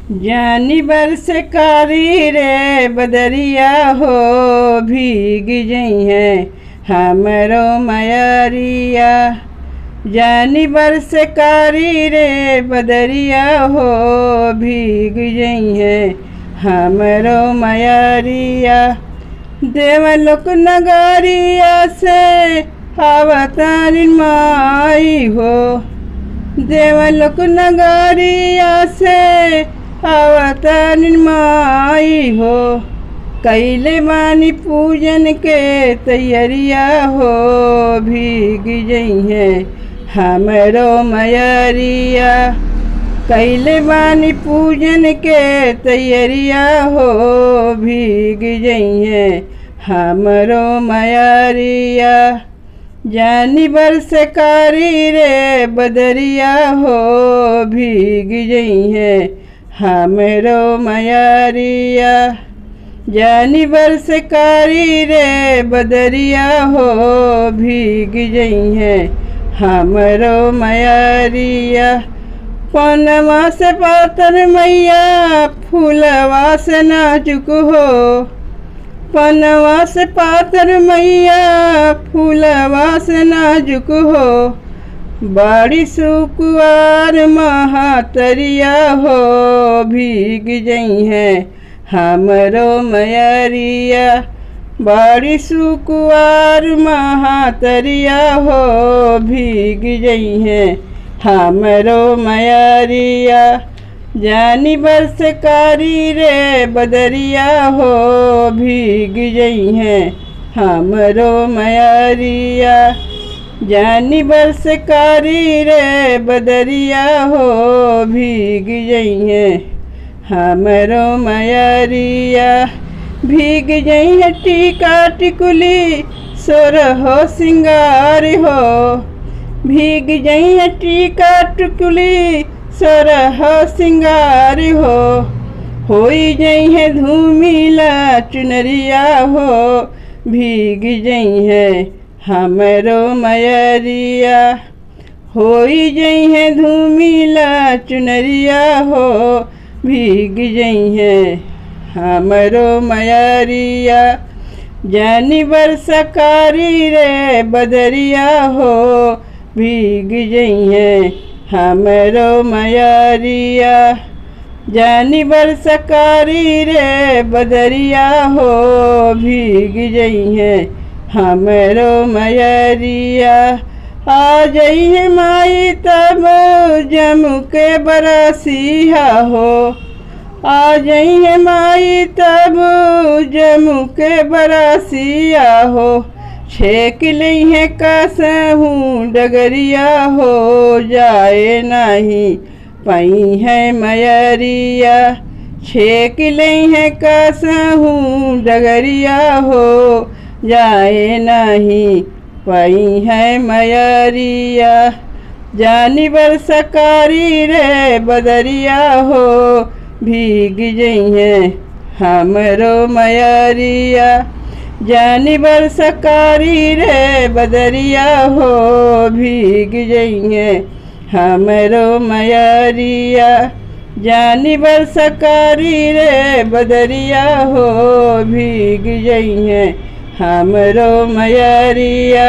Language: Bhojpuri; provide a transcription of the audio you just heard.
जानी बरसकारी रे बदरिया हो भीग जई है हमरो मयरिया। जानी बरसकारी रे बदरिया हो भीग जई है हमरो मयरिया। देवलोक नगरिया से अवतारी माई हो, देवलोक नगरिया से अवतारी माई हो। कैले बानी पूजन के तैयारिया हो भीग जई है हमरो मयरिया। कैले बानी पूजन के तैयारिया हो भीग जई है हमरो मयरिया। जानी बरसकारी रे बदरिया हो भीग जई है हमरो मयरिया। जानी बरसकारी रे बदरिया हो भीग जई है हमरो मयरिया। पनवा से पातर मैया फूलवा से नाजुक हो, पनवा से पातर मैया फूलवा से नाजुक हो। बाड़ी सुकुआर महातरिया हो भीग जई है हमरो मयरिया। बाड़ी सुकुआर महातरिया हो भीग जई है हमरो मयरिया। जानी बरसकारी रे बदरिया हो भीग जई है हमरो मयरिया। जानी बरसकारी रे बदरिया हो भीग जई है हमरो मयरिया। भीग जई है टीका टिकुली सोरहो सिंगार हो, भीग जई है टीका टिकुली सोरहो सिंगार हो। होई जई है धूमिला चुनरिया हो भीग जई है हमरो मयरिया। होई जई है धूमिला चुनरिया हो भीग जई है हमरो मयरिया। जानी बरसकारी रे बदरिया हो भीग जई है हमरो मयरिया। जानी बरसकारी रे बदरिया हो भीग जई है हमरो मयरिया। आ जई है माई तब जमू के बरसिया हो, आ जई है माई तब जमू के बरसिया हो। छेक लई है कसहूँ डगरिया हो जाए नहीं पई है मयरिया। छेक लई है कसहूँ डगरिया हो जाए नहीं पई है मयरिया। जानी बरसकारी रे बदरिया हो भीग जई है हमरो मयरिया। जानी बरसकारी रे बदरिया हो भीग जई है हमरो मयरिया। जानी बरसकारी रे बदरिया हो भीग जई है हमरो मयरिया।